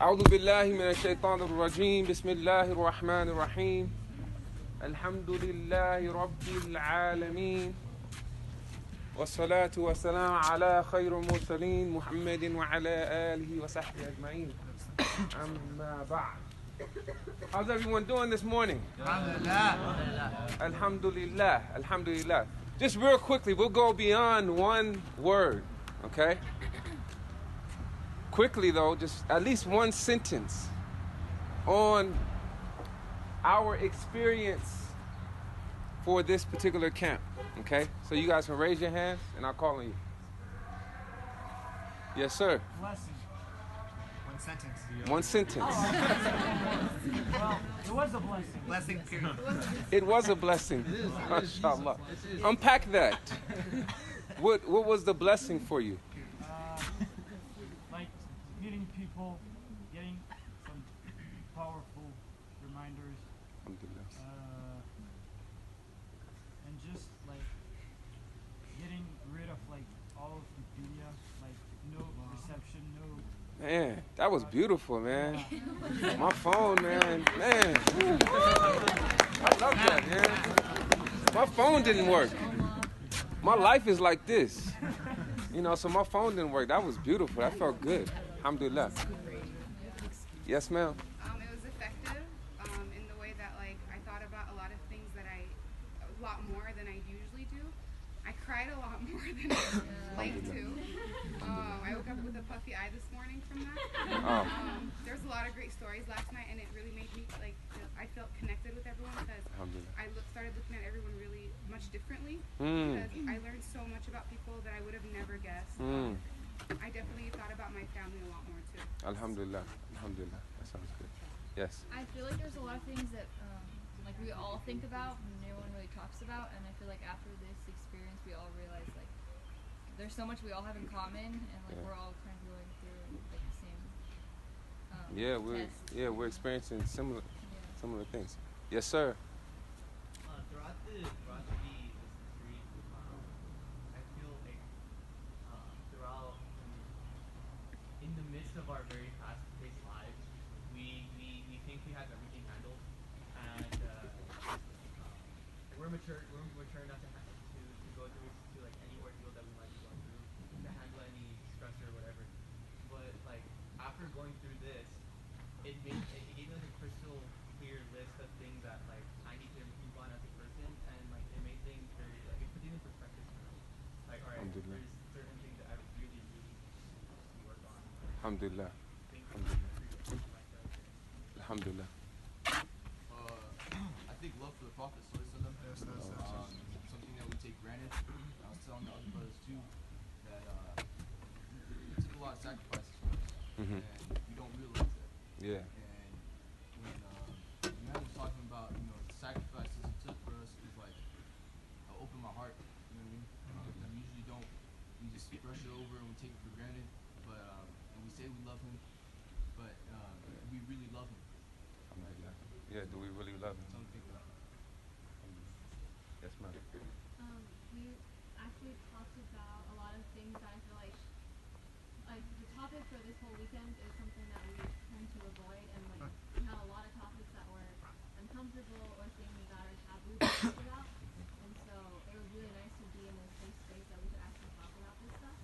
أعوذ بالله من الشيطان الرجيم بسم الله الرحمن الرحيم الحمد لله رب العالمين والصلاة والسلام على خير المرسلين محمد وعلى آله وصحبه أجمعين أما بعد. How's everyone doing this morning? Alhamdulillah. Alhamdulillah. Alhamdulillah. Just real quickly, we'll go beyond one word, okay? Quickly though, just at least one sentence on our experience for this particular camp, okay? So you guys can raise your hands and I'll call on you. Yes, sir. Blessing. One sentence. One sentence. Well, it was a blessing. Blessing, period. It was a blessing. MashaAllah. Unpack that. What was the blessing for you? Like meeting people, getting some powerful reminders, and just like getting rid of like all of the media, like no reception, no. Man, that was beautiful, man. My phone, man. Man. I love that, man. My phone didn't work. My life is like this. You know, so my phone didn't work. That was beautiful. That felt good. Alhamdulillah. Yes, ma'am. It was effective in the way that, like, I thought about a lot of things that a lot more than I usually do. I cried a lot more than I like to. I woke up with a puffy eye this morning from that. There's a lot of great stories last night, and it really made me, like, I felt connected with everyone because I started looking at everyone really much differently because I learned so much about people that I would have never guessed. I definitely thought about my family a lot more too. Alhamdulillah. Alhamdulillah. That sounds good. Yes. I feel like there's a lot of things that like we all think about and no one really talks about, and I feel like after this experience we all realize like there's so much we all have in common, and like we're all kind of going through like the same tests. We're experiencing similar things. Yes, sir. Throughout the history, I feel like throughout in the midst of our very fast-paced lives, we think we have everything handled, and we're mature enough to go through like any ordeal that we might be going through, to handle any stress or whatever. But like after going through this, it gave me like a crystal clear list of things that like I need to improve on as a person, and like it made things very like it put things in perspective for me. Like alright, there's certain things that I really need to work on. Alhamdulillah. Alhamdulillah. I think love for the Prophet something that we take granted. I was telling the other brothers too that it took a lot of sacrifices for us, and we don't realize that. Yeah. And when Imam was talking about the sacrifices it took for us, it was like I opened my heart. You know what I mean? We usually don't. We just brush it over and we take it for granted. But and we say we love him, but we really love him. Yeah, do we really love him? Don't think about it. Yes, ma'am. We actually talked about a lot of things that I feel like the topic for this whole weekend is something that we tend to avoid, and like we had a lot of topics that were uncomfortable or things that are taboo to talk about, and so it was really nice to be in this safe space that we could actually talk about this stuff.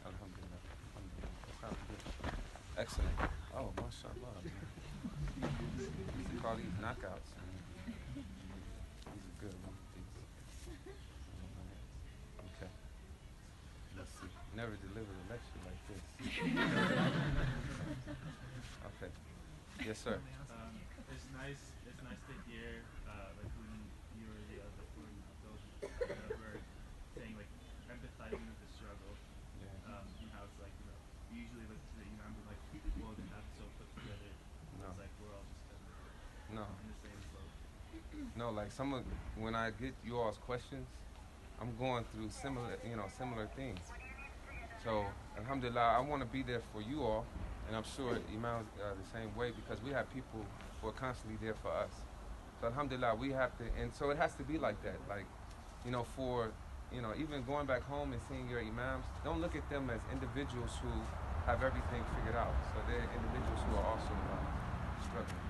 Alhamdulillah. Alhamdulillah. That sounds good. Excellent. Oh, mashallah. Call these knockouts. These are good. Okay. Let's see. Never delivered a lecture like this. Okay. Yes, sir. It's nice to hear like when you were the other one were saying like empathizing with the struggle. And how it's like we usually listen to the Imam like well they're not so put together. No. It's like we're all just in the same boat. No, like when I get you all's questions, I'm going through similar things. So, alhamdulillah, I want to be there for you all, and I'm sure Imam's the same way because we have people who are constantly there for us. So, alhamdulillah, we have to, and so it has to be like that. Like, even going back home and seeing your Imams, don't look at them as individuals who have everything figured out. So there are individuals who are also struggling.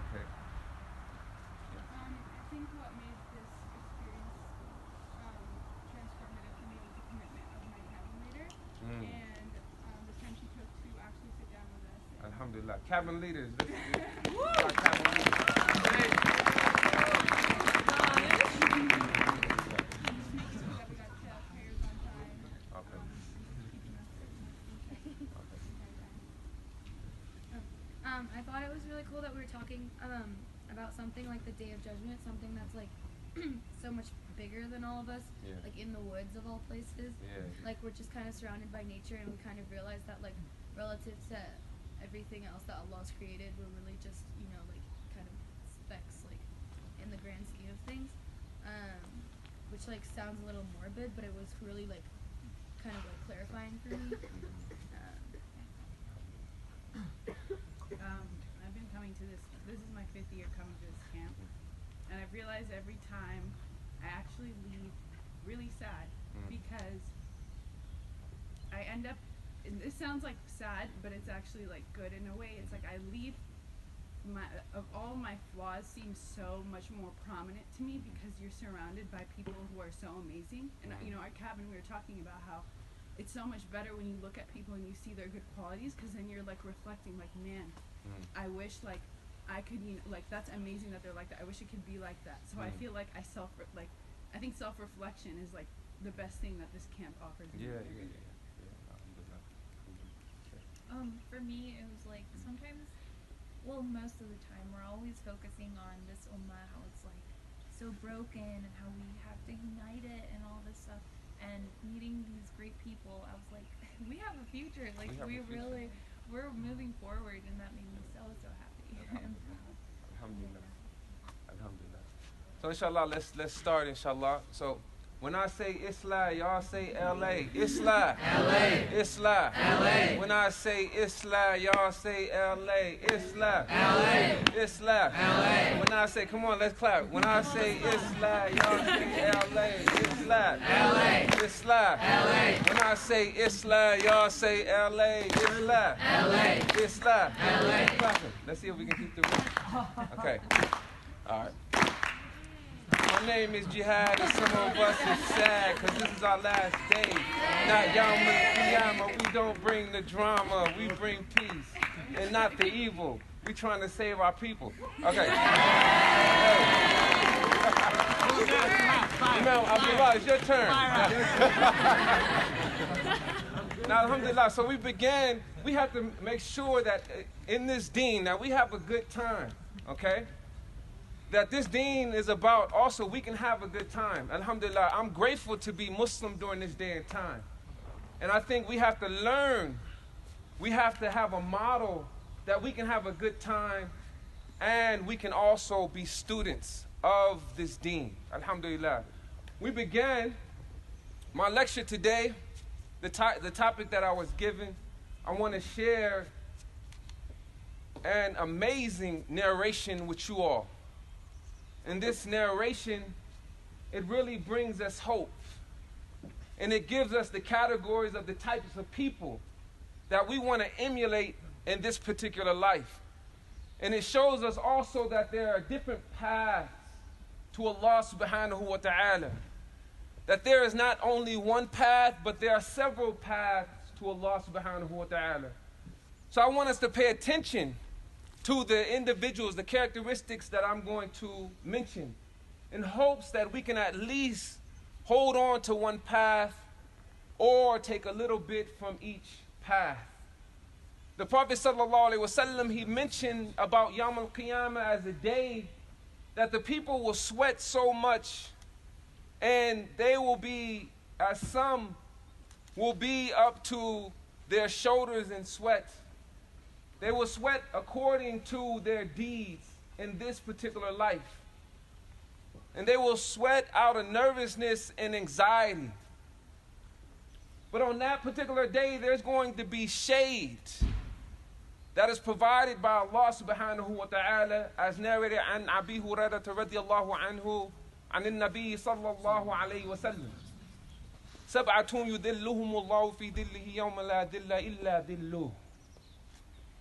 Okay. I think what made this experience transformative for me was the commitment of my cabin leader and the time she took to actually sit down with us. Alhamdulillah. Cabin leaders. Our cabin leaders. I thought it was really cool that we were talking about something like the Day of Judgment, something that's like so much bigger than all of us, like in the woods of all places. Like we're just kind of surrounded by nature, and we kind of realize that like relative to everything else that Allah's created, we're really just, you know, like kind of specks like in the grand scheme of things. Which like sounds a little morbid, but it was really like kind of like clarifying for me. I've been coming to this is my 5th year coming to this camp, and I've realized every time I actually leave really sad because I end up, and this sounds like sad, but it's actually like good in a way. It's like I leave of all my flaws seem so much more prominent to me because you're surrounded by people who are so amazing. And you know, our cabin, we were talking about how it's so much better when you look at people and you see their good qualities, because then you're like reflecting like, man, I wish like I could, you know, like that's amazing that they're like that. I wish it could be like that. So I feel like I think self-reflection is like the best thing that this camp offers me. For me, it was like sometimes, well, most of the time, we're always focusing on this ummah, how it's like so broken and how we have to unite it and all this stuff. And meeting these great people, I was like, we have a future. Like we're moving forward, and that made me so happy. Alhamdulillah. Alhamdulillah. So inshallah, let's start inshallah. So when I say Islah, y'all say LA. Islah. LA. Islah. LA. When I say Islah, y'all say LA. Islah. LA. Islah. LA. When I say, come on, let's clap. When I say Islah, y'all say LA. Islah. LA. Islah. LA. When I say Islah, y'all say LA. Islah. LA. Islah. LA. Clapping. Let's see if we can keep the rhythm. Okay. All right. My name is Jihad, and some of us is sad, because this is our last day. Not Yawm we don't bring the drama, we bring peace, and not the evil. We trying to save our people. Okay. Imam, Abdullah, it's your turn. Now, alhamdulillah, so we have to make sure that in this deen, that we have a good time, okay? That this deen is about also we can have a good time. Alhamdulillah, I'm grateful to be Muslim during this day and time. And I think we have to learn, we have to have a model that we can have a good time and we can also be students of this deen. Alhamdulillah. We began my lecture today, the topic that I was given. I want to share an amazing narration with you all. And this narration, it really brings us hope. And it gives us the categories of the types of people that we want to emulate in this particular life. And it shows us also that there are different paths to Allah subhanahu wa ta'ala. That there is not only one path, but there are several paths to Allah subhanahu wa ta'ala. So I want us to pay attention to the individuals, the characteristics that I'm going to mention, in hopes that we can at least hold on to one path or take a little bit from each path. The Prophet ﷺ, he mentioned about Yawm al-Qiyamah as a day that the people will sweat so much, and they will be, as some will be up to their shoulders in sweat. They will sweat according to their deeds in this particular life. And they will sweat out of nervousness and anxiety. But on that particular day, there's going to be shade that is provided by Allah subhanahu wa ta'ala, as narrated an Abi Hurairah radiyallahu anhu, an Nabi sallallahu alayhi wa sallam. سَبْعَةٌ يُذِلُّهُمُ اللَّهُ فِي ذِلِّهِ يَوْمَ لَا ذِلَّ إِلَّا ذِلُّهُ.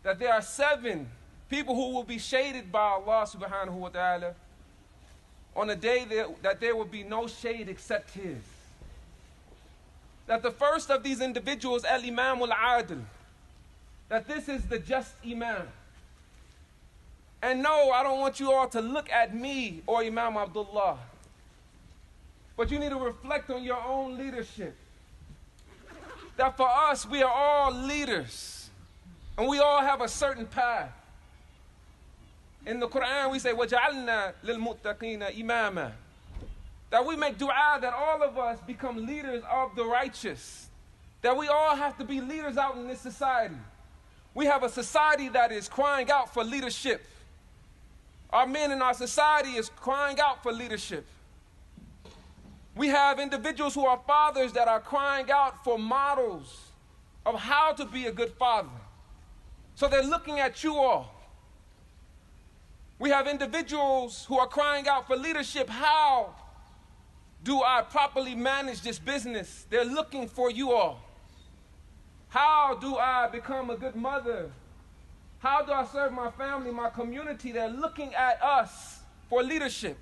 That there are 7 people who will be shaded by Allah subhanahu wa ta'ala on a day that there will be no shade except His. That the first of these individuals, Al-Imam al-Adil, that this is the just Imam. And no, I don't want you all to look at me or Imam Abdullah, but you need to reflect on your own leadership. That for us, we are all leaders, and we all have a certain path. In the Quran, we say, وَجَعَلْنَا لِلْمُتَّقِينَ إِمَامًا. That we make dua that all of us become leaders of the righteous. That we all have to be leaders out in this society. We have a society that is crying out for leadership. Our men in our society is crying out for leadership. We have individuals who are fathers that are crying out for models of how to be a good father. So they're looking at you all. We have individuals who are crying out for leadership. How do I properly manage this business? They're looking for you all. How do I become a good mother? How do I serve my family, my community? They're looking at us for leadership.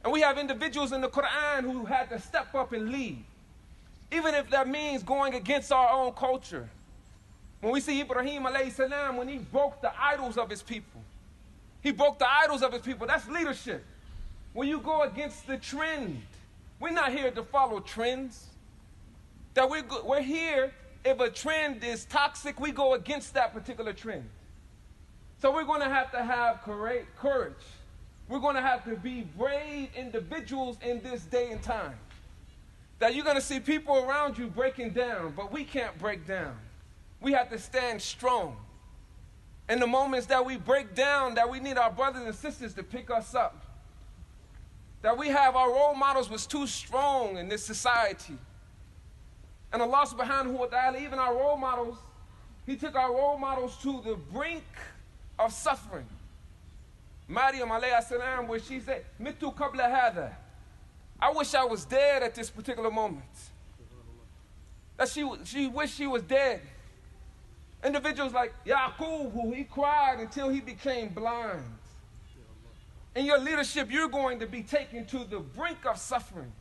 And we have individuals in the Quran who had to step up and lead, even if that means going against our own culture. When we see Ibrahim alayhi salam, when he broke the idols of his people, he broke the idols of his people. That's leadership. When you go against the trend, we're not here to follow trends. That we're here, if a trend is toxic, we go against that particular trend. So we're going to have courage. We're going to have to be brave individuals in this day and time. That you're going to see people around you breaking down, but we can't break down. We have to stand strong. In the moments that we break down, that we need our brothers and sisters to pick us up. That we have our role models was too strong in this society. And Allah subhanahu wa ta'ala, even our role models, He took our role models to the brink of suffering. Maryam alayhi salam, where she said, Mitu qabla hadha. I wish I was dead at this particular moment. That she wished she was dead. Individuals like Yaqub, who he cried until he became blind. In your leadership, you're going to be taken to the brink of suffering.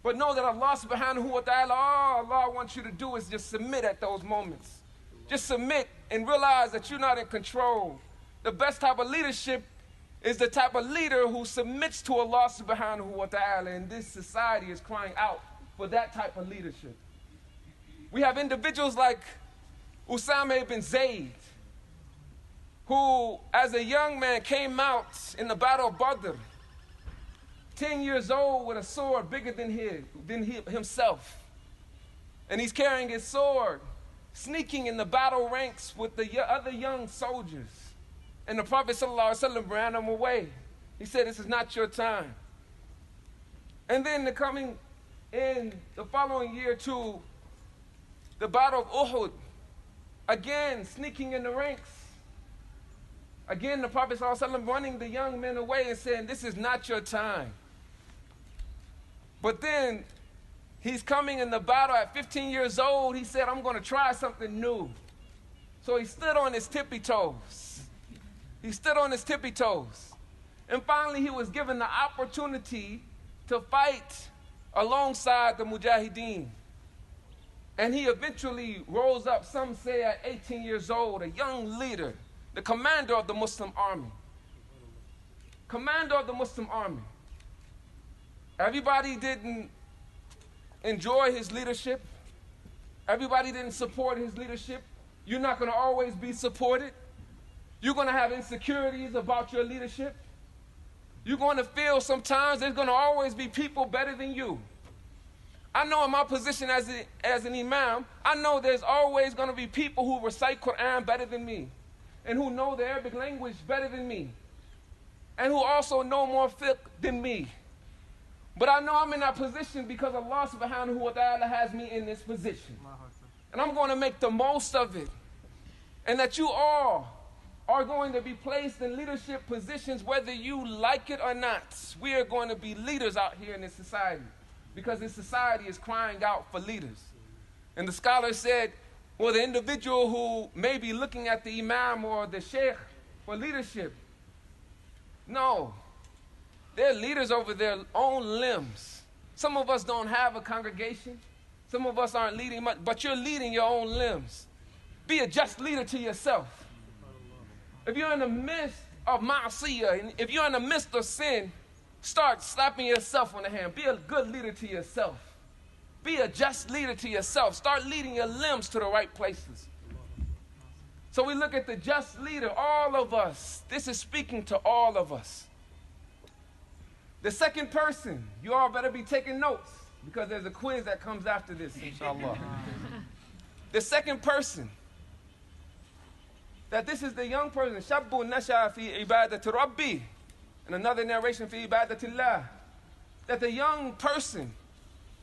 But know that Allah subhanahu wa ta'ala, all Allah wants you to do is just submit at those moments. Just submit and realize that you're not in control. The best type of leadership is the type of leader who submits to Allah subhanahu wa ta'ala, and this society is crying out for that type of leadership. We have individuals like Usama ibn Zayd, who as a young man came out in the battle of Badr, 10 years old with a sword bigger than himself. And he's carrying his sword, sneaking in the battle ranks with the other young soldiers. And the Prophet ﷺ ran him away. He said, this is not your time. And then coming in the following year to the battle of Uhud, again sneaking in the ranks. Again, the Prophet ﷺ running the young men away and saying, this is not your time. But then he's coming in the battle at 15 years old. He said, I'm going to try something new. So he stood on his tippy toes. He stood on his tippy toes. And finally he was given the opportunity to fight alongside the Mujahideen. And he eventually rose up, some say at 18 years old, a young leader, the commander of the Muslim army. Commander of the Muslim army. Everybody didn't enjoy his leadership. Everybody didn't support his leadership. You're not going to always be supported. You're going to have insecurities about your leadership. You're going to feel sometimes there's going to always be people better than you. I know in my position as an imam, I know there's always going to be people who recite Quran better than me, and who know the Arabic language better than me, and who also know more fiqh than me. But I know I'm in that position because Allah subhanahu wa ta'ala has me in this position. And I'm going to make the most of it. And that you all are going to be placed in leadership positions whether you like it or not. We are going to be leaders out here in this society. because this society is crying out for leaders. And the scholar said, well, the individual who may be looking at the imam or the sheikh for leadership, no, they're leaders over their own limbs. Some of us don't have a congregation. Some of us aren't leading much, but you're leading your own limbs. Be a just leader to yourself. If you're in the midst of ma'asiyah, and if you're in the midst of sin, start slapping yourself on the hand. Be a good leader to yourself. Be a just leader to yourself. Start leading your limbs to the right places. So we look at the just leader, all of us. This is speaking to all of us. The second person, you all better be taking notes because there's a quiz that comes after this, inshallah. The second person, that this is the young person, Shabbu nasha fi ibadati Rabbi. In another narration, fi ibadatillah, that the young person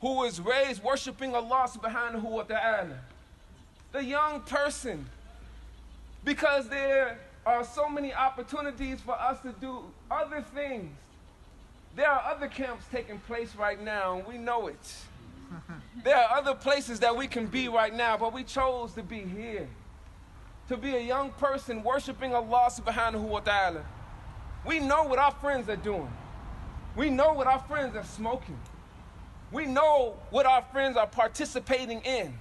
who was raised worshiping Allah subhanahu wa ta'ala. The young person, because there are so many opportunities for us to do other things. There are other camps taking place right now, and we know it. There are other places that we can be right now, but we chose to be here. To be a young person worshiping Allah subhanahu wa ta'ala. We know what our friends are doing. We know what our friends are smoking. We know what our friends are participating in.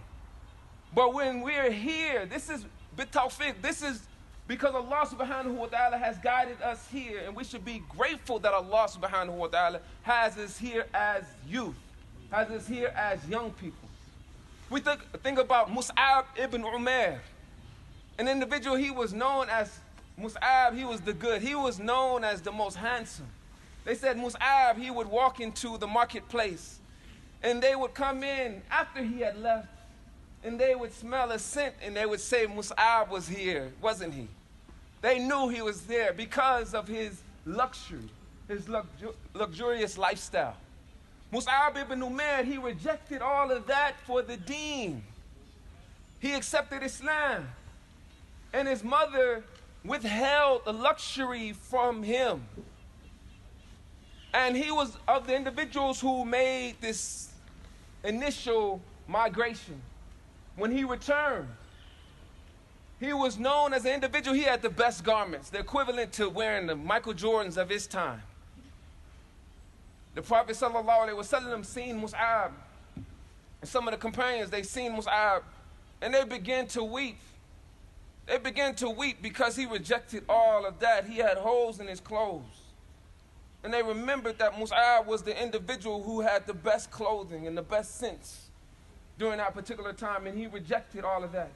But when we're here, this is bitawfiq, this is because Allah subhanahu wa ta'ala has guided us here, and we should be grateful that Allah subhanahu wa ta'ala has us here as youth, has us here as young people. We think about Mus'ab ibn Umair, an individual. He was known as Mus'ab, he was the good. He was known as the most handsome. They said Mus'ab, he would walk into the marketplace, and they would come in after he had left, and they would smell a scent, and they would say Mus'ab was here, wasn't he? They knew he was there because of his luxury, his luxurious lifestyle. Mus'ab ibn Umair, he rejected all of that for the deen. He accepted Islam, and his mother withheld the luxury from him. And he was of the individuals who made this initial migration. When he returned, he was known as an individual. He had the best garments, the equivalent to wearing the Michael Jordans of his time. The Prophet ﷺ seen Mus'ab, and some of the companions, they seen Mus'ab, and they began to weep. They began to weep because he rejected all of that. He had holes in his clothes. And they remembered that Mus'ab was the individual who had the best clothing and the best sense during that particular time, and he rejected all of that.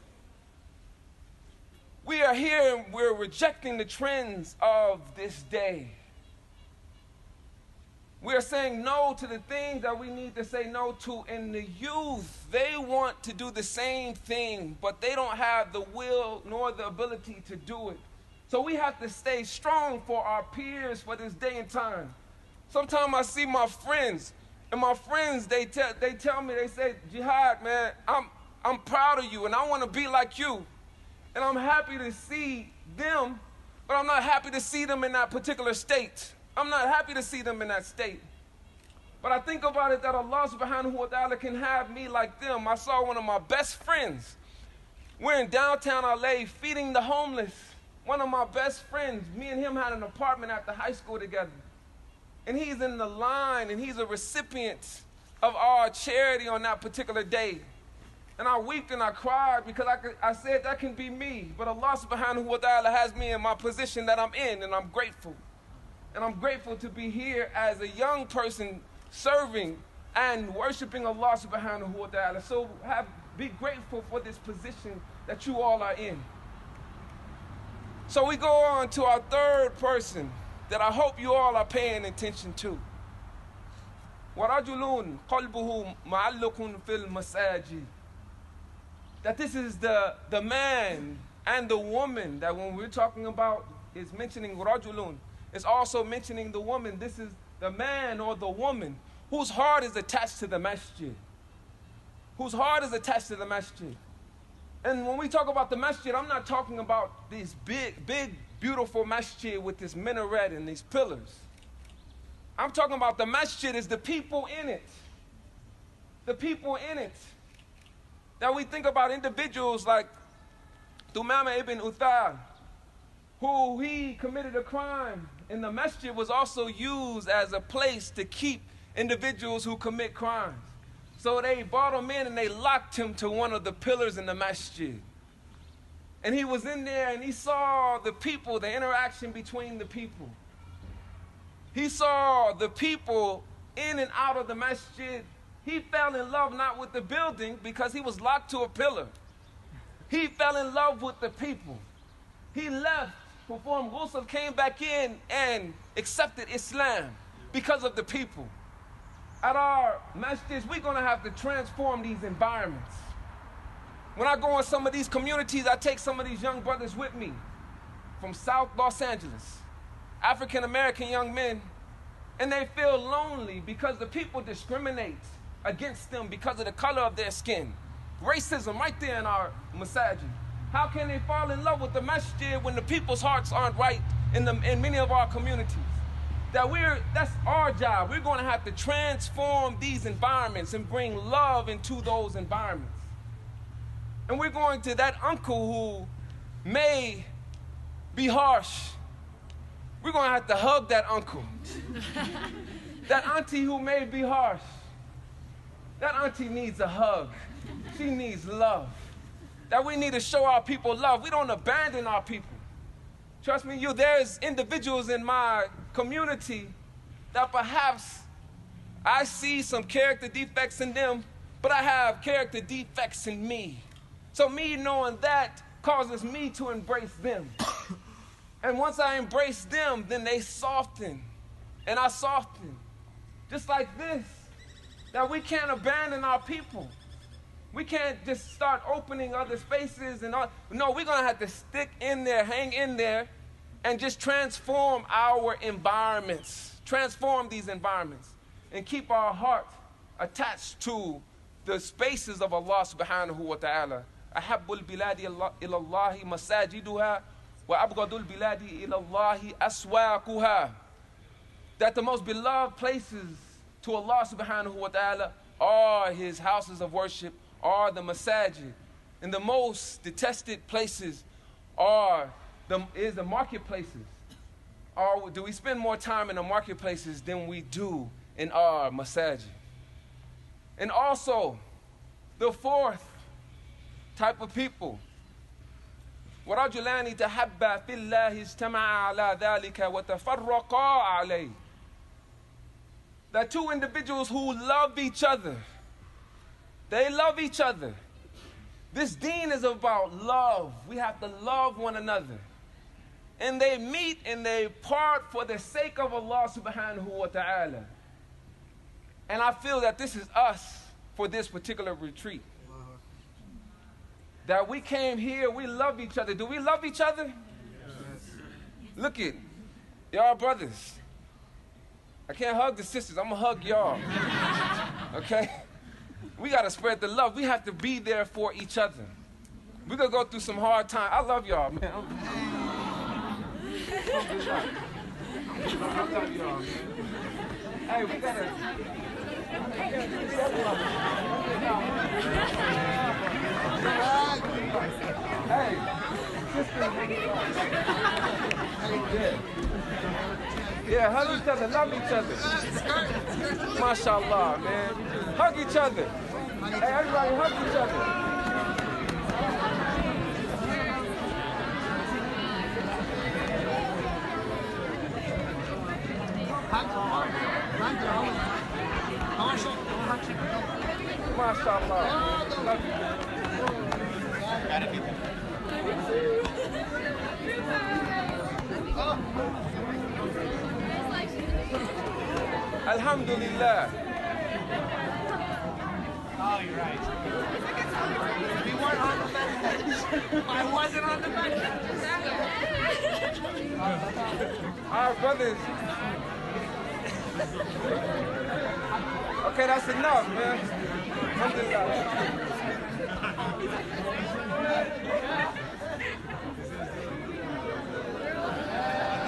We are here and we're rejecting the trends of this day. We are saying no to the things that we need to say no to. And the youth, they want to do the same thing, but they don't have the will nor the ability to do it. So we have to stay strong for our peers for this day and time. Sometimes I see my friends, and my friends, they tell me, they say, Jihad, man, I'm proud of you, and I want to be like you. And I'm happy to see them, but I'm not happy to see them in that particular state. I'm not happy to see them in that state. But I think about it that Allah subhanahu wa ta'ala can have me like them. I saw one of my best friends. We're in downtown LA feeding the homeless. One of my best friends, me and him had an apartment at the high school together. And he's in the line, and he's a recipient of our charity on that particular day. And I wept and I cried because I said that can be me. But Allah subhanahu wa ta'ala has me in my position that I'm in, and I'm grateful. And I'm grateful to be here as a young person serving and worshiping Allah subhanahu wa ta'ala. So be grateful for this position that you all are in. So we go on to our third person that I hope you all are paying attention to. وَرَجُلٌ قَلْبُهُ مَعَلُّقٌ فِي الْمَسَاجِدِ. That this is the man and the woman that when we're talking about is mentioning rajulun, it's also mentioning the woman. This is the man or the woman whose heart is attached to the masjid. Whose heart is attached to the masjid. And when we talk about the masjid, I'm not talking about these big, beautiful masjid with this minaret and these pillars. I'm talking about the masjid is the people in it. the people in it. That we think about individuals like Thumama ibn Uthal, who he committed a crime, and the masjid was also used as a place to keep individuals who commit crimes. So they brought him in and they locked him to one of the pillars in the masjid. And he was in there and he saw the people, the interaction between the people. He saw the people in and out of the masjid. He fell in love not with the building because he was locked to a pillar. He fell in love with the people. He left, performed ghusl, came back in and accepted Islam because of the people. At our masjids, we're going to have to transform these environments. When I go in some of these communities, I take some of these young brothers with me from South Los Angeles, African-American young men, and they feel lonely because the people discriminate against them because of the color of their skin. Racism right there in our masajid. How can they fall in love with the masjid when the people's hearts aren't right in many of our communities? That's our job. We're going to have to transform these environments and bring love into those environments. And we're going to that uncle who may be harsh. We're going to have to hug that uncle. That auntie who may be harsh. That auntie needs a hug. She needs love. That we need to show our people love. We don't abandon our people. Trust me, there's individuals in my community that perhaps I see some character defects in them, but I have character defects in me. So me knowing that causes me to embrace them. And once I embrace them, then they soften, and I soften. Just like this, that we can't abandon our people. We can't just start opening other spaces and all. No, we're going to have to stick in there, hang in there, and just transform our environments. Transform these environments and keep our heart attached to the spaces of Allah subhanahu wa ta'ala. أحب البلاد إلى الله مساجدها وأبغض البلاد إلى الله أسواقها. That the most beloved places to Allah subhanahu wa ta'ala are His houses of worship, are the masajid. And the most detested places is the marketplaces. Or do we spend more time in the marketplaces than we do in our masajid? And also, the fourth type of people. وَرَجُلَانِ تَحَبَّا فِي اللَّهِ اجْتَمَعَا عَلَى ذَلِكَ وَتَفَرَّقَا عَلَيْهِ. That two individuals who love each other. They love each other. This deen is about love. We have to love one another. And they meet and they part for the sake of Allah subhanahu wa ta'ala. And I feel that this is us for this particular retreat. That we came here, we love each other. Do we love each other? Yes. Look it, y'all brothers. I can't hug the sisters, I'm gonna hug y'all. Okay? We gotta spread the love. We have to be there for each other. We're gonna go through some hard times. I love y'all, man. I love y'all, man. Hey, we gotta... Hey, yeah, hug each other, love each other. MashaAllah, man. Hug each other. Hey, everybody hug each other. MashaAllah. Love you. Alhamdulillah. Oh, you're right. We weren't on the bench. I wasn't on the bench. Our brothers. Okay, that's enough, man. Alhamdulillah.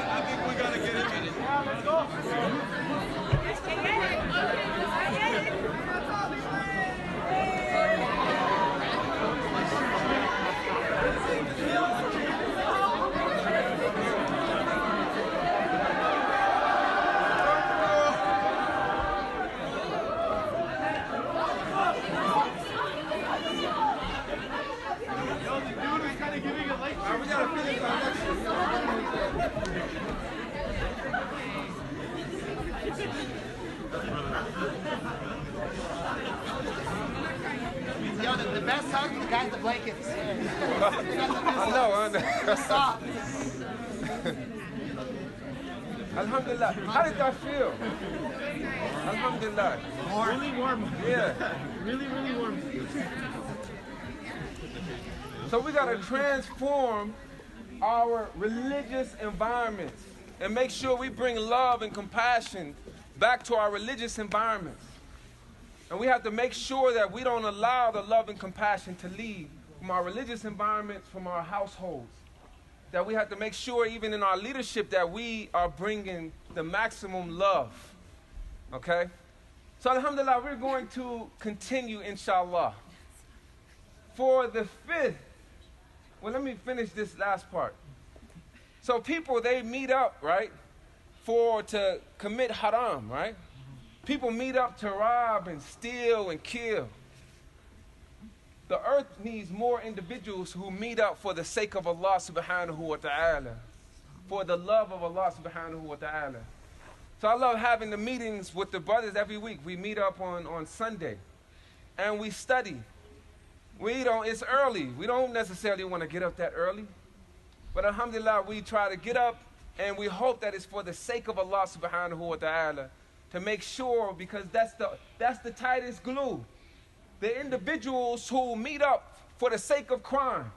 I think we gotta get into it. Yeah, let's go. kind of giving a lecture. We gotta finish our lecture. Yo, the best hug, the guy with the blankets. I know. Soft. Alhamdulillah. How did that feel? Alhamdulillah. Really warm. Yeah. Really, really warm. So we got to transform our religious environments and make sure we bring love and compassion back to our religious environments. And we have to make sure that we don't allow the love and compassion to leave from our religious environments, from our households. That we have to make sure even in our leadership that we are bringing the maximum love. Okay? So alhamdulillah, we're going to continue inshallah. For the fifth, well, let me finish this last part. So people, they meet up, right, to commit haram, right? People meet up to rob and steal and kill. The earth needs more individuals who meet up for the sake of Allah subhanahu wa ta'ala, for the love of Allah subhanahu wa ta'ala. So I love having the meetings with the brothers every week. We meet up on Sunday and we study. It's early. We don't necessarily want to get up that early. But alhamdulillah, we try to get up and we hope that it's for the sake of Allah subhanahu wa ta'ala to make sure, because that's the tightest glue. The individuals who meet up for the sake of crime,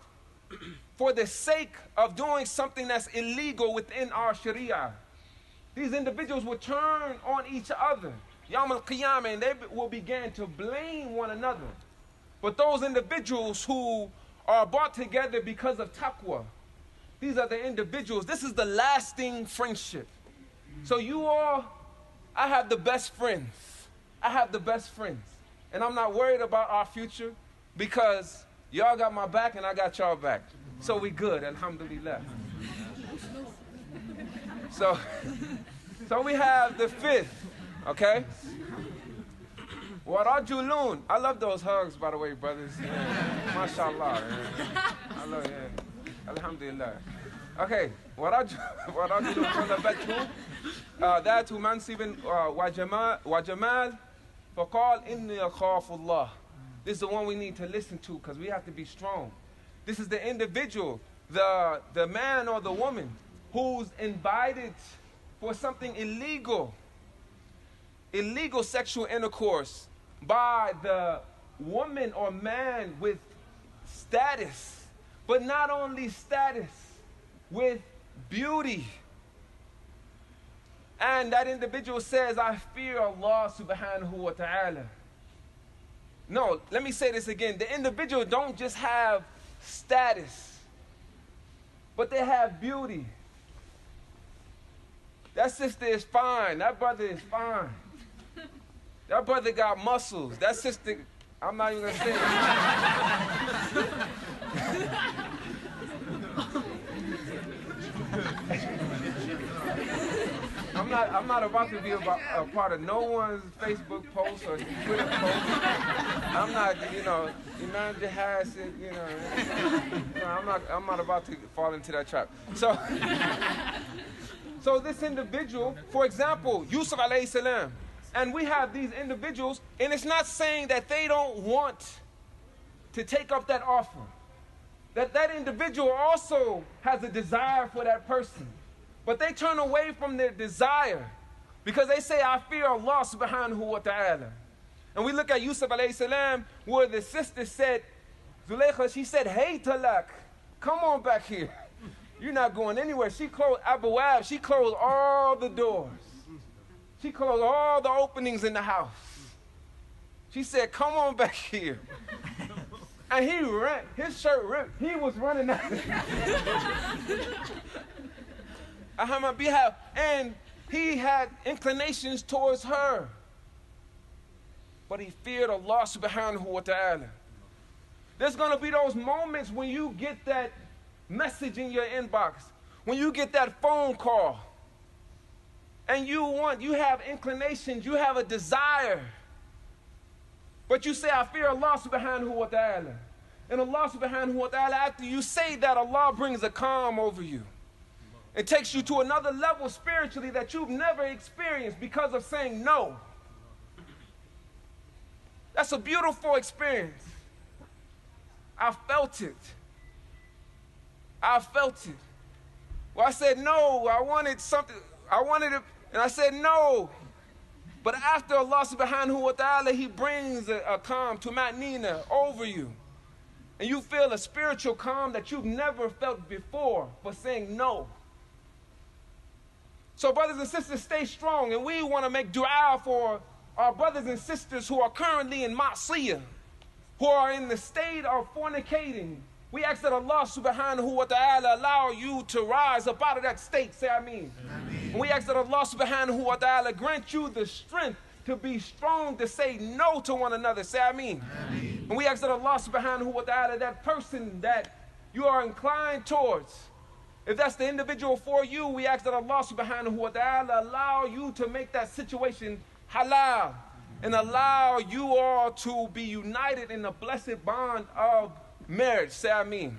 for the sake of doing something that's illegal within our Sharia. These individuals will turn on each other. Yawm al-Qiyamah, and they will begin to blame one another. But those individuals who are brought together because of taqwa, these are the individuals. This is the lasting friendship. So you all, I have the best friends. I have the best friends. And I'm not worried about our future because y'all got my back and I got y'all back. So we good, alhamdulillah. So we have the fifth, okay? Warajulun. I love those hugs, by the way, brothers. Yeah. MashaAllah. Yeah. I love it. Yeah. Alhamdulillah. Okay. Warajulun talabathu dhatu mansibin wa jamal faqal inni akhafu Allah. This is the one we need to listen to because we have to be strong. This is the individual, the man or the woman who's invited for something illegal sexual intercourse by the woman or man with status, but not only status, with beauty. And that individual says, I fear Allah subhanahu wa ta'ala. No, let me say this again. The individual don't just have status, but they have beauty. That sister is fine. That brother is fine. That brother got muscles. That sister, I'm not even going to say it. I'm not about to be a part of no one's Facebook post or Twitter post. I'm not, Imam Jihad said, I'm not about to fall into that trap. So this individual, for example, Yusuf alayhi salam, and we have these individuals, and it's not saying that they don't want to take up that offer. That individual also has a desire for that person. But they turn away from their desire because they say, I fear Allah subhanahu wa ta'ala. And we look at Yusuf alayhi salam where the sister said, Zulaykha, she said, hey talak, come on back here. You're not going anywhere. She closed Abawab, she closed all the doors. She closed all the openings in the house. She said, come on back here. And he ran, his shirt ripped. He was running out. And he had inclinations towards her. But he feared Allah subhanahu wa ta'ala. There's going to be those moments when you get that message in your inbox, when you get that phone call, and you have inclinations, you have a desire, but you say, I fear Allah subhanahu wa ta'ala. And Allah subhanahu wa ta'ala, after you say that, Allah brings a calm over you. It takes you to another level spiritually that you've never experienced because of saying no. That's a beautiful experience. I felt it. I felt it. Well, I said no, I wanted something, I wanted it, and I said no. But after Allah subhanahu wa ta'ala, He brings a calm, tumanina, over you. And you feel a spiritual calm that you've never felt before for saying no. So brothers and sisters, stay strong. And we want to make dua for our brothers and sisters who are currently in ma'siyah, who are in the state of fornicating. We ask that Allah subhanahu wa ta'ala allow you to rise up out of that state. Say Ameen. And we ask that Allah subhanahu wa ta'ala grant you the strength to be strong to say no to one another. Say Ameen. And we ask that Allah subhanahu wa ta'ala, that person that you are inclined towards, if that's the individual for you, we ask that Allah subhanahu wa ta'ala allow you to make that situation halal and allow you all to be united in the blessed bond of marriage. Say Ameen.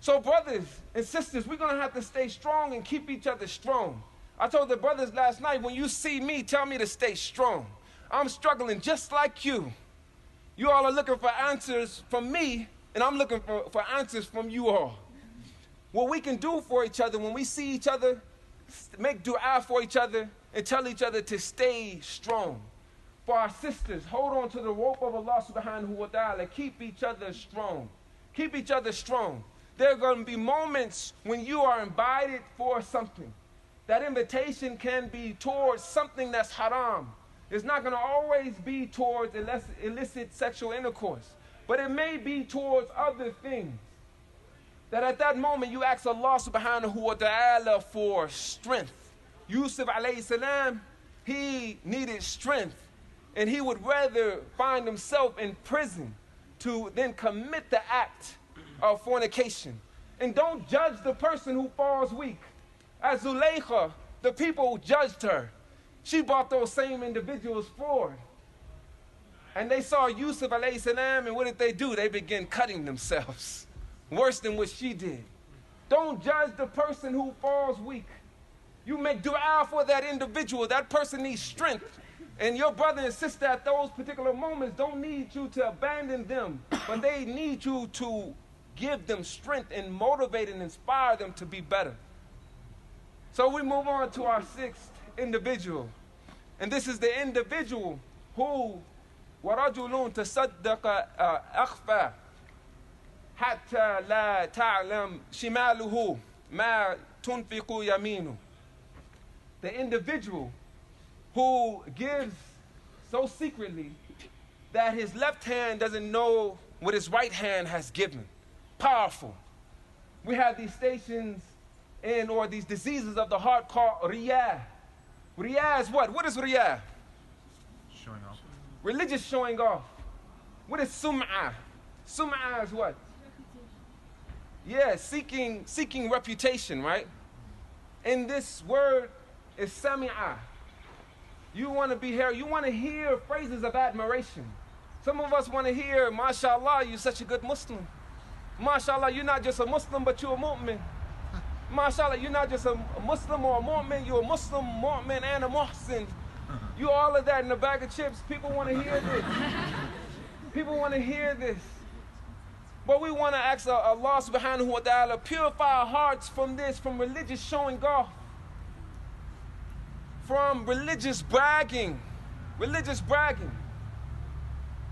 So brothers and sisters, we're going to have to stay strong and keep each other strong. I told the brothers last night, when you see me, tell me to stay strong. I'm struggling just like you. You all are looking for answers from me, and I'm looking for answers from you all. What we can do for each other when we see each other, make dua for each other, and tell each other to stay strong. For our sisters, hold on to the rope of Allah subhanahu wa ta'ala. Keep each other strong. Keep each other strong. There are going to be moments when you are invited for something. That invitation can be towards something that's haram. It's not going to always be towards illicit sexual intercourse. But it may be towards other things. That at that moment you ask Allah subhanahu wa ta'ala for strength. Yusuf alayhi salam, he needed strength. And he would rather find himself in prison to then commit the act of fornication. And don't judge the person who falls weak. As Zulaykha, the people judged her. She brought those same individuals forward. And they saw Yusuf alayhi salam, and what did they do? They began cutting themselves. Worse than what she did. Don't judge the person who falls weak. You make dua for that individual. That person needs strength. And your brother and sister at those particular moments don't need you to abandon them, but they need you to give them strength and motivate and inspire them to be better. So we move on to our sixth individual. And this is the individual who وَرَجُلٌ تَصَدَّقَ أَخْفَى حَتَّى لَا تَعْلَمْ شِمَالُهُ مَا تُنْفِقُ يَمِينُهُ. The individual who gives so secretly that his left hand doesn't know what his right hand has given. Powerful. We have these stations or these diseases of the heart called riyah. Riyah is what? What is riyah? Showing off. Religious showing off. What is sum'ah? Sum'ah is what? Yeah, seeking reputation, right? And this word is sami'ah. You want to be here, you want to hear phrases of admiration. Some of us want to hear, mashallah, you're such a good Muslim. Mashallah, you're not just a Muslim, but you're a mu'min. Mashallah, you're not just a Muslim or a mu'min, you're a Muslim, mu'min, and a muhsin. You all of that in a bag of chips. People want to hear this. People want to hear this. But we want to ask Allah subhanahu wa ta'ala, purify our hearts from this, from religious showing off, from religious bragging.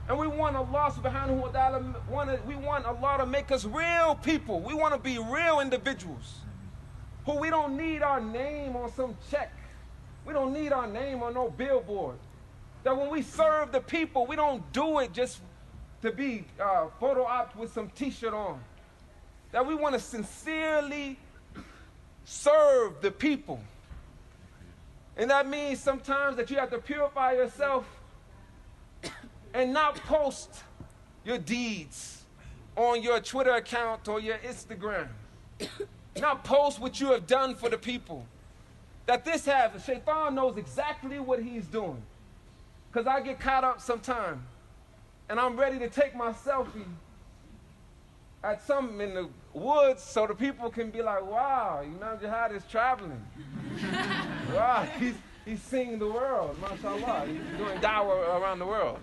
And we want Allah subhanahu wa ta'ala, we want Allah to make us real people. We want to be real individuals who we don't need our name on some check. We don't need our name on no billboard. That when we serve the people, we don't do it just to be photo opt with some t-shirt on. That we want to sincerely serve the people. And that means sometimes that you have to purify yourself and not post your deeds on your Twitter account or your Instagram. Not post what you have done for the people. That this happens. Shaitan knows exactly what he's doing. Because I get caught up sometime. And I'm ready to take my selfie. at something in the woods so the people can be like, wow, Imam Jihad is traveling. Wow, he's seeing the world, mashallah. He's doing da'wah around the world.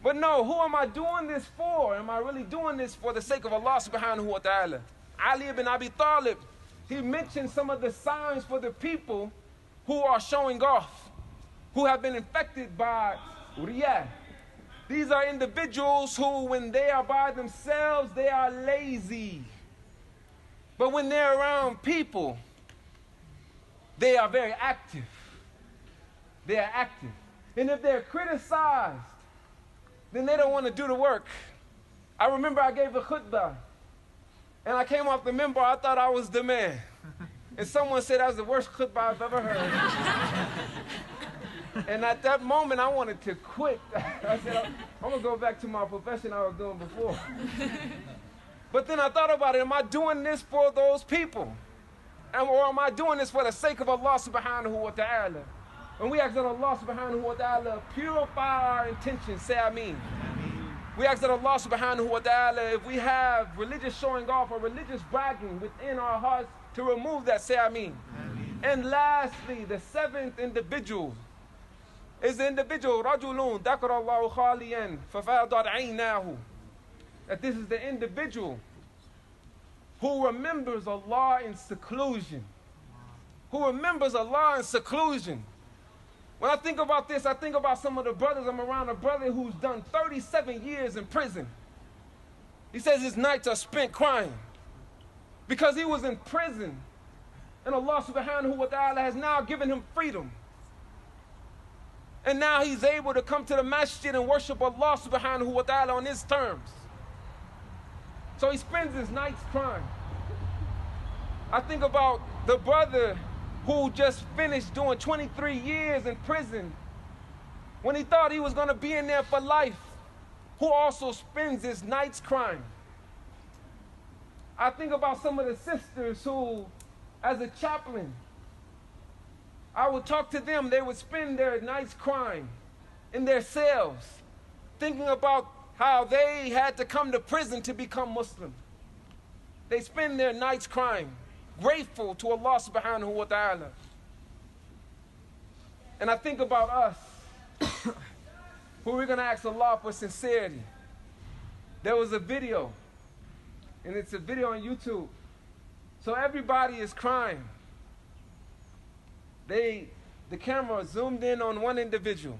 But no, who am I doing this for? Am I really doing this for the sake of Allah subhanahu wa ta'ala? Ali ibn Abi Talib, he mentioned some of the signs for the people who are showing off, who have been infected by riyah. These are individuals who, when they are by themselves, they are lazy. But when they're around people, they are very active. They are active. And if they're criticized, then they don't want to do the work. I remember I gave a khutbah, and I came off the minbar, I thought I was the man. And someone said that was the worst khutbah I've ever heard. And at that moment, I wanted to quit. I said, I'm going to go back to my profession I was doing before. But then I thought about it. Am I doing this for those people? Or am I doing this for the sake of Allah subhanahu wa ta'ala? When we ask that Allah subhanahu wa ta'ala purify our intentions, say Ameen. We ask that Allah subhanahu wa ta'ala, if we have religious showing off or religious bragging within our hearts, to remove that, say Ameen. And lastly, the seventh individual is the individual, رَجُلٌ ذَكَرَ اللَّهُ خَالِيًا فَفَاضَتْ عَيْنَاهُ. That this is the individual who remembers Allah in seclusion. Who remembers Allah in seclusion. When I think about this, I think about some of the brothers. I'm around a brother who's done 37 years in prison. He says his nights are spent crying because he was in prison. And Allah subhanahu wa ta'ala has now given him freedom. And now he's able to come to the masjid and worship Allah subhanahu wa ta'ala on his terms. So he spends his nights crying. I think about the brother who just finished doing 23 years in prison when he thought he was going to be in there for life, who also spends his nights crying. I think about some of the sisters who, as a chaplain, I would talk to them, they would spend their nights crying in their cells, thinking about how they had to come to prison to become Muslim. They spend their nights crying, grateful to Allah subhanahu wa ta'ala. And I think about us, who we're going to ask Allah for sincerity. There was a video, and it's a video on YouTube. So everybody is crying. The camera zoomed in on one individual.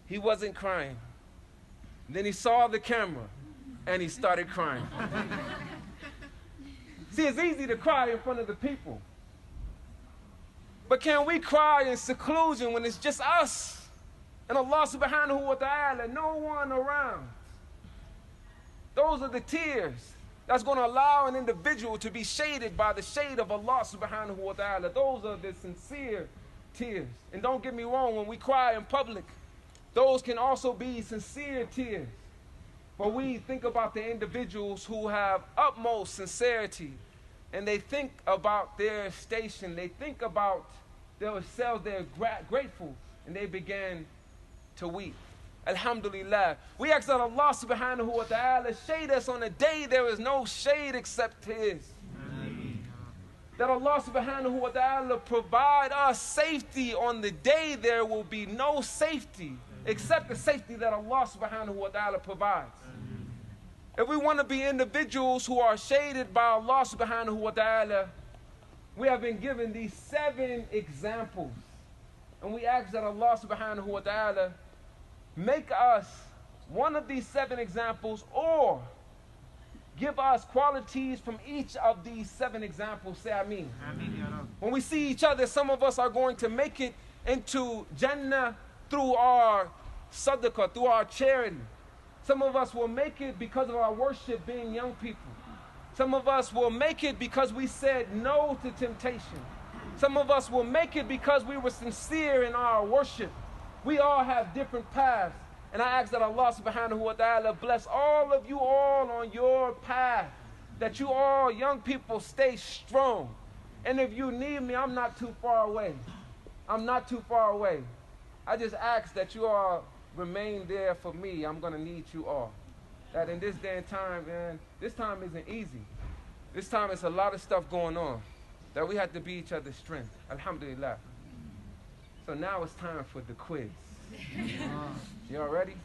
He wasn't crying. Then he saw the camera, and he started crying. See, it's easy to cry in front of the people. But can we cry in seclusion when it's just us and Allah subhanahu wa ta'ala, no one around? Those are the tears that's going to allow an individual to be shaded by the shade of Allah subhanahu wa ta'ala. Those are the sincere tears. And don't get me wrong, when we cry in public, those can also be sincere tears. But we think about the individuals who have utmost sincerity, and they think about their station, they think about themselves, they're grateful, and they begin to weep. Alhamdulillah. We ask that Allah subhanahu wa ta'ala shade us on a day there is no shade except His. Ameen. That Allah subhanahu wa ta'ala provide us safety on the day there will be no safety except the safety that Allah subhanahu wa ta'ala provides. Ameen. If we want to be individuals who are shaded by Allah subhanahu wa ta'ala, we have been given these 7 examples. And we ask that Allah subhanahu wa ta'ala make us one of these 7 examples, or give us qualities from each of these 7 examples. Say Ameen. When we see each other, some of us are going to make it into Jannah through our sadaqah, through our charity. Some of us will make it because of our worship being young people. Some of us will make it because we said no to temptation. Some of us will make it because we were sincere in our worship. We all have different paths. And I ask that Allah subhanahu wa ta'ala bless all of you all on your path. That you all, young people, stay strong. And if you need me, I'm not too far away. I'm not too far away. I just ask that you all remain there for me. I'm going to need you all. that in this day and time, man, this time isn't easy. This time it's a lot of stuff going on that we have to be each other's strength. Alhamdulillah. So now it's time for the quiz. You all ready?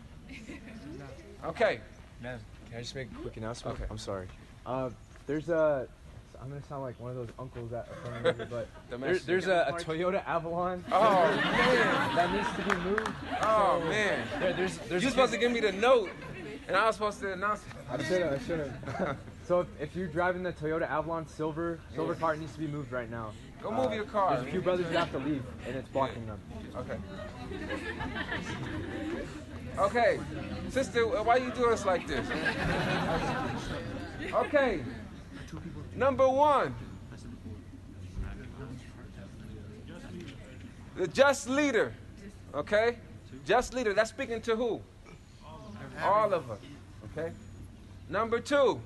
Okay. Man, can I just make a quick announcement? Okay. I'm sorry. There's a, I'm gonna sound like one of those uncles that are from me, but there's a Toyota Avalon. Oh man, that needs to be moved. Oh So, man, there's you're supposed to give me the note, and I was supposed to announce it. I should have. So if you're driving the Toyota Avalon silver car, it needs to be moved right now. Go move your car. There's a few brothers who have to leave, and it's blocking them. Okay. Okay, sister, why you do us like this? Okay, number 1. The just leader. Okay? Just leader. That's speaking to who? All of us. Okay? Number 2.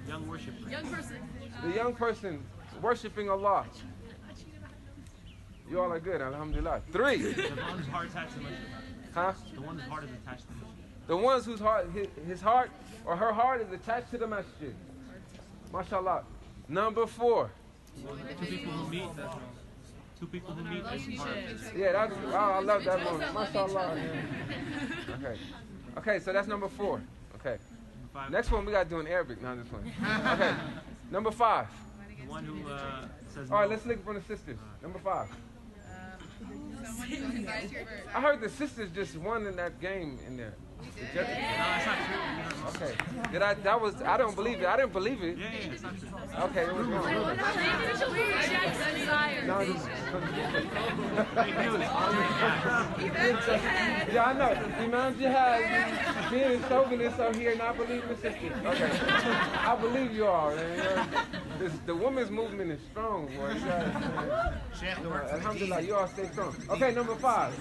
Young worshiper. Young person. The young person worshiping Allah. You all are good, alhamdulillah. 3. The one whose heart attached to the masjid. Huh? The one whose heart is attached to the masjid. The ones whose heart, his heart or her heart is attached to the masjid. MashaAllah. Number 4. Two people who meet. Two people who meet. Yeah, that's, oh, I love that one. MashaAllah. Okay. Okay, so that's number 4. Okay. Next one we got to do in Arabic. No, this one. Okay. Number 5. The one who says All right, no. let's look for the sisters. Number 5. Someone who decides your verse. I heard the sisters just won in that game in there. No, that's not true. Okay. Did I? That was. I don't believe it. I didn't believe it. Yeah, it's not true. Okay, it was wrong. No, yeah, I know. Imam Jihad being chauvinist out here, and I believe in sisters. Okay, I believe you all. Man. The women's movement is strong, boy. Alhamdulillah, you all stay strong. Okay, number 5.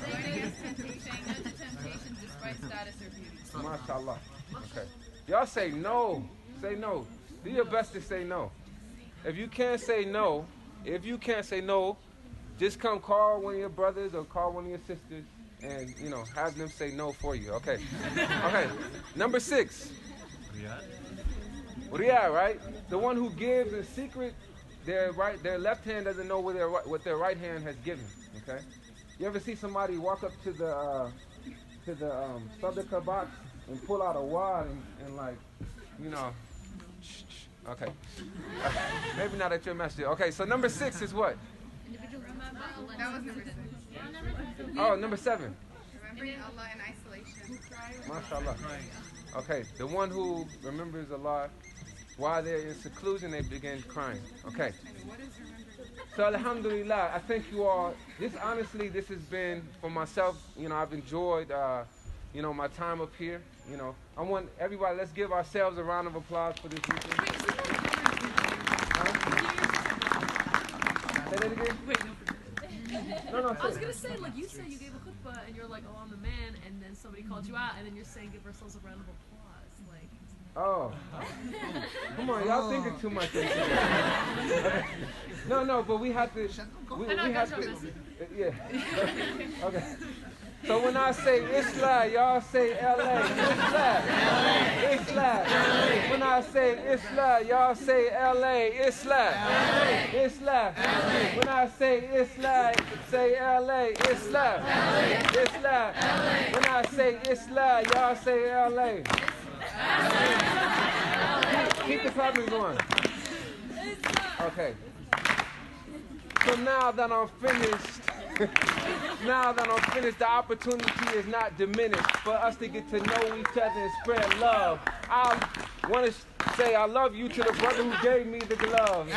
MashaAllah. Okay. Y'all say no. Say no. Do your best to say no. If you can't say no, just come call one of your brothers or call one of your sisters and, you know, have them say no for you. Okay. Okay. Number 6. Riyad, right? The one who gives in secret, their left hand doesn't know what their right hand has given. Okay. You ever see somebody walk up to the sadaqah box and pull out a wad and like, you know, okay. Maybe not at your masjid. Okay, so number 6 is what? That was number 6. Oh, number 7. Remembering Allah in isolation. MashaAllah. Okay, the one who remembers Allah while they're in seclusion, they begin crying. Okay. So alhamdulillah, I thank you all. This honestly, this has been for myself. You know, I've enjoyed, you know, my time up here. You know, I want everybody. Let's give ourselves a round of applause for this weekend. Say that again. Wait, no. I was gonna say, like, you said you gave a khutbah and you're like, oh, I'm the man, and then somebody called you out, and then you're saying, give ourselves a round of applause, like. Oh, come on, y'all thinking too much. No, but we have to. We have to. Yeah. Okay. So when I say Islam, y'all say LA. Islam. When I say Islam, y'all say LA. Islam. When I say Islam, say LA. Islam. When I say Islam, y'all say LA. Keep the clapping going. Okay. So now that I'm finished, the opportunity is not diminished for us to get to know each other and spread love. I want to say I love you to the brother who gave me the glove.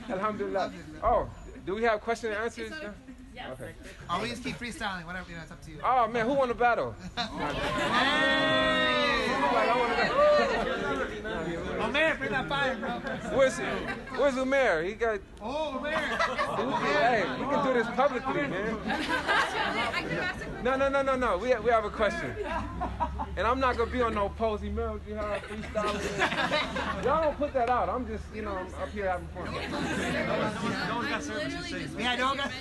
Alhamdulillah. Oh, do we have question and answers? Yes. Okay. Oh, we just keep freestyling. Whatever, you know, it's up to you. Oh man, who won the battle? Omer, bring that fire, bro. Where's Umair? He got. Oh, Omer. Hey, we can do this publicly, man. No. We have a question. And I'm not gonna be on no posy milk, Jihad, freestyling. Y'all don't put that out. I'm just, I'm up here having fun. Yeah, no one got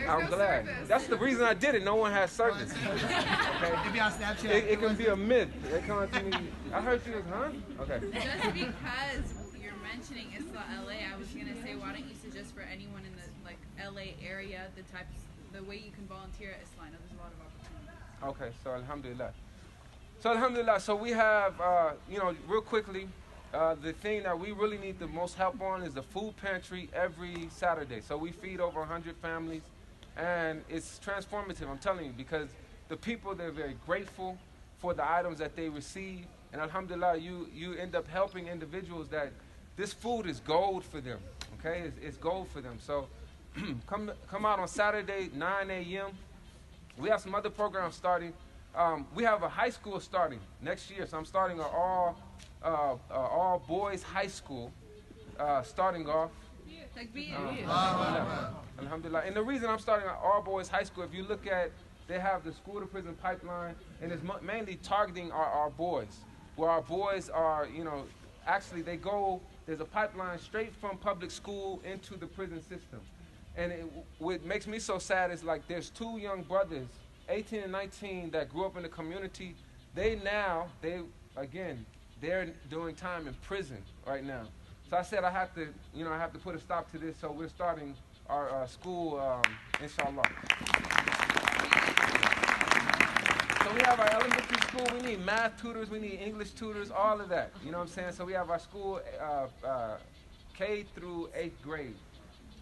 I'm glad. That's the reason I did it. No one has service. Okay. Maybe on Snapchat. It can be a myth. They come up to me. I heard you was, huh? Okay. Just because you're mentioning Isla LA, I was gonna say, why don't you suggest for anyone in the LA area the way you can volunteer at Isla? I know there's a lot of opportunities. Okay, so alhamdulillah. So we have, real quickly, the thing that we really need the most help on is the food pantry every Saturday. So we feed over 100 families, and it's transformative, I'm telling you, because the people, they're very grateful for the items that they receive. And alhamdulillah, you end up helping individuals that this food is gold for them, okay? It's gold for them. So come out on Saturday, 9 a.m. We have some other programs starting. We have a high school starting next year. So I'm starting an all boys high school starting off. Alhamdulillah. And the reason I'm starting an all boys high school, if you look at, they have the school to prison pipeline, and it's mainly targeting our boys, where our boys are, actually they go, there's a pipeline straight from public school into the prison system. And what makes me so sad is there's two young brothers, 18 and 19, that grew up in the community. They're doing time in prison right now. So I said I have to put a stop to this. So we're starting our school, inshallah. So we have our elementary school. We need math tutors. We need English tutors. All of that. You know what I'm saying? So we have our school K through 8th grade.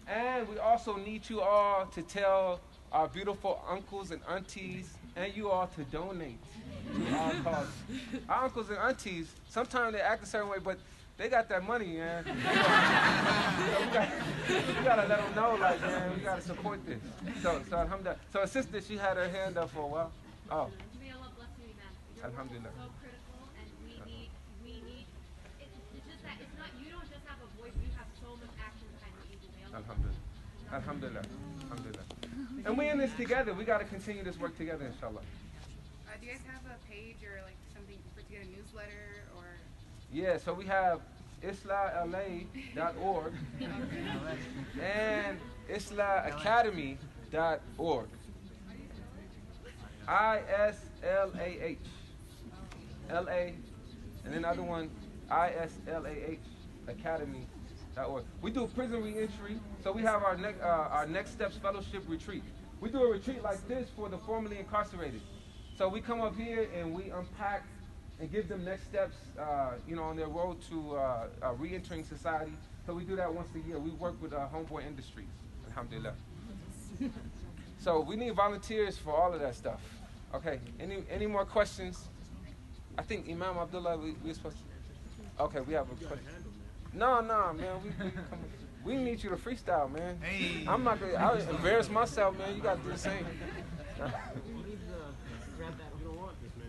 And we also need you all to tell our beautiful uncles and aunties and you all to donate to our cause. Our uncles and aunties, sometimes they act a certain way, but they got that money, man. So we gotta let them know, man, we gotta support this. So alhamdulillah. So a sister, she had her hand up for a while. Oh. May Allah bless you, Imam. Your Alhamdulillah. work is so critical, and we need. It's just that it's not. You don't just have a voice. You have so much action behind what you do. May Allah Alhamdulillah. Alhamdulillah. And we in this together. We gotta continue this work together, inshallah. Do you guys have a page or something to get a newsletter or? Yeah, so we have islahla.org and islahacademy.org. ISLAH. LA, and then the other one, ISLAH Academy.org. We do prison reentry, so we have our Next Steps Fellowship Retreat. We do a retreat like this for the formerly incarcerated. So we come up here and we unpack and give them next steps, on their road to re-entering society. So we do that once a year. We work with Homeboy Industries, alhamdulillah. So we need volunteers for all of that stuff. Okay, any more questions? I think Imam Abdullah, we're supposed to. Okay, we have a question. No, man, we need you to freestyle, man. Hey. I'm not gonna. I embarrass myself, man. You gotta do the same. We don't want this, man.